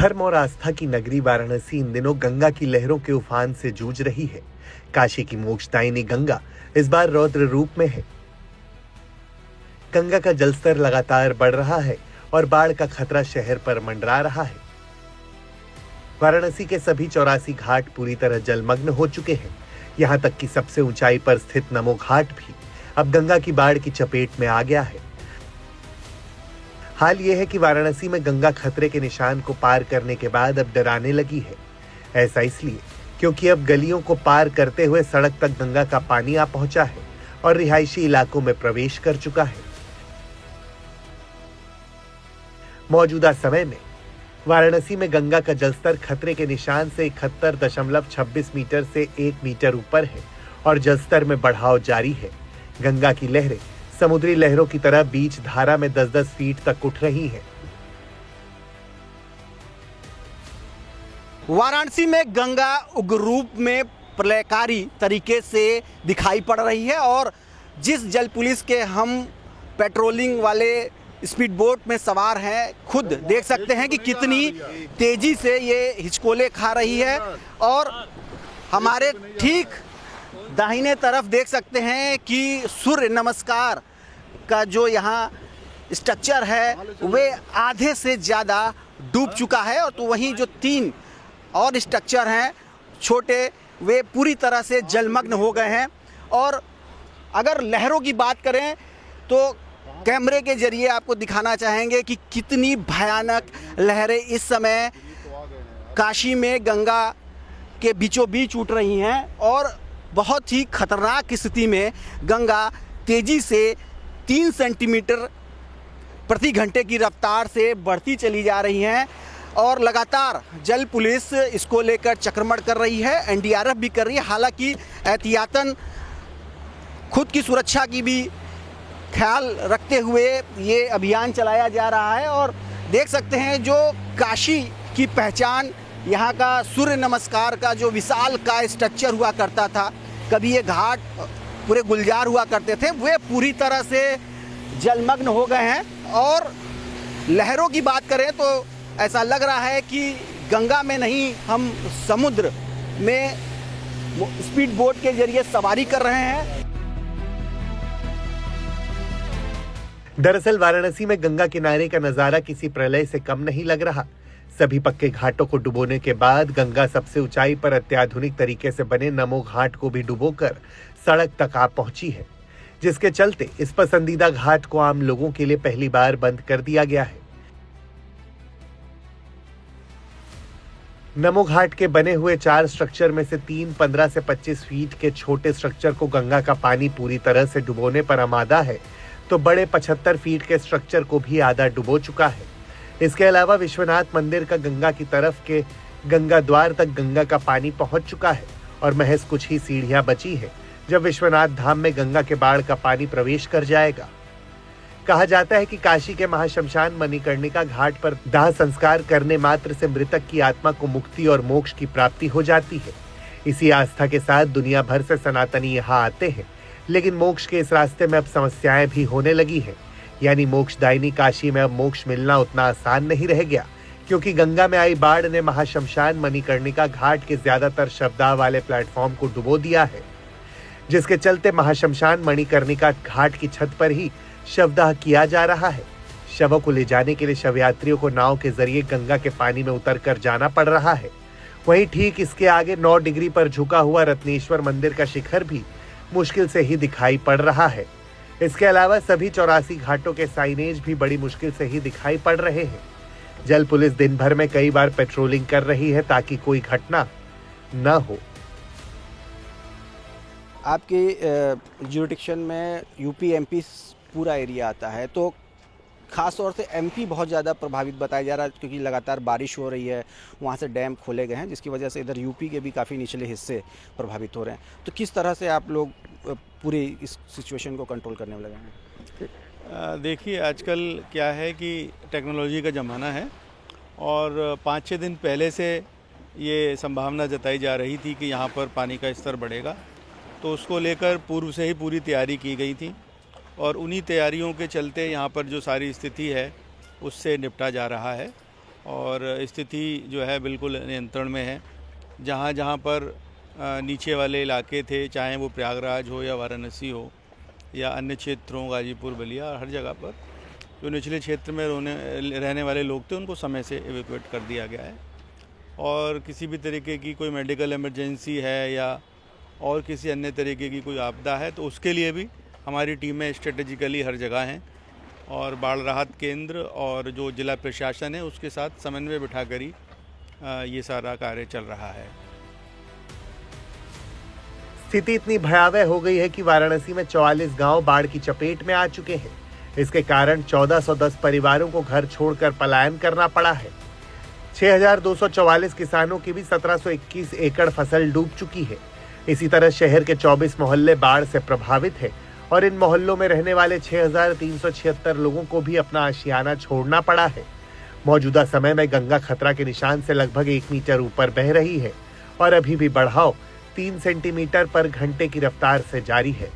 धर्म और आस्था की नगरी वाराणसी इन दिनों गंगा की लहरों के उफान से जूझ रही है। काशी की मोक्षदायिनी गंगा इस बार रौद्र रूप में है। गंगा का जलस्तर लगातार बढ़ रहा है और बाढ़ का खतरा शहर पर मंडरा रहा है। वाराणसी के सभी 84 घाट पूरी तरह जलमग्न हो चुके हैं। यहाँ तक कि सबसे ऊंचाई पर स्थित नमो घाट भी अब गंगा की बाढ़ की चपेट में आ गया है। हाल यह है कि वाराणसी में गंगा खतरे के निशान को पार करने के बाद अब डराने लगी है। ऐसा इसलिए क्योंकि अब गलियों को पार करते हुए सड़क तक गंगा का पानी आ पहुंचा है और रिहायशी इलाकों में प्रवेश कर चुका है। मौजूदा समय में वाराणसी में गंगा का जलस्तर खतरे के निशान से 71.26 मीटर से 1 मीटर ऊपर है और जलस्तर में बढ़ाव जारी है। गंगा की लहरें समुद्री लहरों की तरह बीच धारा में 10-10 फीट तक उठ रही हैं। वाराणसी में गंगा उग्र रूप में प्रलयकारी तरीके से दिखाई पड़ रही है और जिस जल पुलिस के हम पेट्रोलिंग वाले स्पीड बोट में सवार हैं, खुद देख सकते हैं कि कितनी तेजी से ये हिचकोले खा रही है। और हमारे ठीक दाहिने तरफ देख सकते हैं कि सूर्य नमस्कार का जो यहाँ स्ट्रक्चर है वे आधे से ज़्यादा डूब चुका है। और तो वहीं जो 3 और स्ट्रक्चर हैं छोटे, वे पूरी तरह से जलमग्न हो गए हैं। और अगर लहरों की बात करें तो कैमरे के जरिए आपको दिखाना चाहेंगे कि कितनी भयानक लहरें इस समय काशी में गंगा के बीचों बीच उठ रही हैं। और बहुत ही खतरनाक स्थिति में गंगा तेज़ी से 3 सेंटीमीटर प्रति घंटे की रफ्तार से बढ़ती चली जा रही हैं और लगातार जल पुलिस इसको लेकर चक्रमण कर रही है, एनडीआरएफ भी कर रही है। हालांकि एहतियातन खुद की सुरक्षा की भी ख्याल रखते हुए ये अभियान चलाया जा रहा है। और देख सकते हैं जो काशी की पहचान, यहाँ का सूर्य नमस्कार का जो विशाल का स्ट्रक्चर हुआ करता था, कभी ये घाट पूरे गुलजार हुआ करते थे, वे पूरी तरह से जलमग्न हो गए हैं। और लहरों की बात करें तो ऐसा लग रहा है कि गंगा में नहीं, हम समुद्र में स्पीड बोट के जरिए सवारी कर रहे हैं। दरअसल वाराणसी में गंगा किनारे का नजारा किसी प्रलय से कम नहीं लग रहा। सभी पक्के घाटों को डुबोने के बाद गंगा सबसे ऊंचाई पर अत्याधुनिक तरीके से बने नमो घाट को भी डुबोकर सड़क तक आ पहुंची है, जिसके चलते इस पसंदीदा घाट को आम लोगों के लिए पहली बार बंद कर दिया गया है। नमो घाट के बने हुए 4 स्ट्रक्चर में से 3 15 से 25 फीट के छोटे स्ट्रक्चर को गंगा का पानी पूरी तरह से डुबोने पर आमादा है, तो बड़े 75 फीट के स्ट्रक्चर को भी आधा डुबो चुका है। इसके अलावा विश्वनाथ मंदिर का गंगा की तरफ के गंगा द्वार तक गंगा का पानी पहुंच चुका है और महज कुछ ही सीढ़ियां बची है जब विश्वनाथ धाम में गंगा के बाढ़ का पानी प्रवेश कर जाएगा। कहा जाता है कि काशी के महाशमशान मणिकर्णिका घाट पर दाह संस्कार करने मात्र से मृतक की आत्मा को मुक्ति और मोक्ष की प्राप्ति हो जाती है। इसी आस्था के साथ दुनिया भर से सनातनी यहाँ आते हैं, लेकिन मोक्ष के इस रास्ते में अब समस्याएं भी होने लगी हैं। यानी मोक्षदायिनी काशी में अब मोक्ष मिलना उतना आसान नहीं रह गया, क्योंकि गंगा में आई बाढ़ ने महाशमशान मणिकर्णिका घाट के ज्यादातर शवदाह वाले प्लेटफॉर्म को डुबो दिया है, जिसके चलते महाशमशान मणिकर्णिका घाट की छत पर ही शवदाह किया जा रहा है। शवों को ले जाने के लिए शव यात्रियों को नाव के जरिए गंगा के पानी में उतर कर जाना पड़ रहा है। वहीं ठीक इसके आगे 9 डिग्री पर झुका हुआ रत्नेश्वर मंदिर का शिखर भी मुश्किल से ही दिखाई पड़ रहा है। इसके अलावा सभी 84 घाटों के साइनेज भी बड़ी मुश्किल से ही दिखाई पड़ रहे हैं। जल पुलिस दिन भर में कई बार पेट्रोलिंग कर रही है ताकि कोई घटना न हो। आपके ज्यूरिडिक्शन में यूपी एमपी पूरा एरिया आता है, तो ख़ास तौर से एमपी बहुत ज़्यादा प्रभावित बताया जा रहा है, क्योंकि लगातार बारिश हो रही है, वहाँ से डैम खोले गए हैं, जिसकी वजह से इधर यूपी के भी काफ़ी निचले हिस्से प्रभावित हो रहे हैं। तो किस तरह से आप लोग पूरी इस सिचुएशन को कंट्रोल करने में लगे हैं? देखिए, आजकल क्या है कि टेक्नोलॉजी का ज़माना है और 5-6 दिन पहले से ये संभावना जताई जा रही थी कि यहाँ पर पानी का स्तर बढ़ेगा, तो उसको लेकर पूर्व से ही पूरी तैयारी की गई थी और उन्हीं तैयारियों के चलते यहाँ पर जो सारी स्थिति है उससे निपटा जा रहा है। और स्थिति जो है बिल्कुल नियंत्रण में है। जहाँ जहाँ पर नीचे वाले इलाके थे, चाहे वो प्रयागराज हो या वाराणसी हो या अन्य क्षेत्रों गाजीपुर बलिया, हर जगह पर जो निचले क्षेत्र में रहने वाले लोग थे उनको समय से एवेक्यूएट कर दिया गया है। और किसी भी तरीके की कोई मेडिकल इमरजेंसी है या और किसी अन्य तरीके की कोई आपदा है तो उसके लिए भी हमारी टीमें स्ट्रेटेजिकली हर जगह हैं और बाढ़ राहत केंद्र और जो जिला प्रशासन है उसके साथ समन्वय बिठाकर ही ये सारा कार्य चल रहा है। स्थिति इतनी भयावह हो गई है कि वाराणसी में 44 गांव बाढ़ की चपेट में आ चुके हैं। इसके कारण 1410 परिवारों को घर छोड़कर पलायन करना पड़ा है। 6244 किसानों की भी 1721 एकड़ फसल डूब चुकी है। इसी तरह शहर के 24 मोहल्ले बाढ़ से प्रभावित है और इन मोहल्लों में रहने वाले 6376 लोगों को भी अपना आशियाना छोड़ना पड़ा है। मौजूदा समय में गंगा खतरा के निशान से लगभग 1 मीटर ऊपर बह रही है और अभी भी बढ़ाव 3 सेंटीमीटर पर घंटे की रफ्तार से जारी है।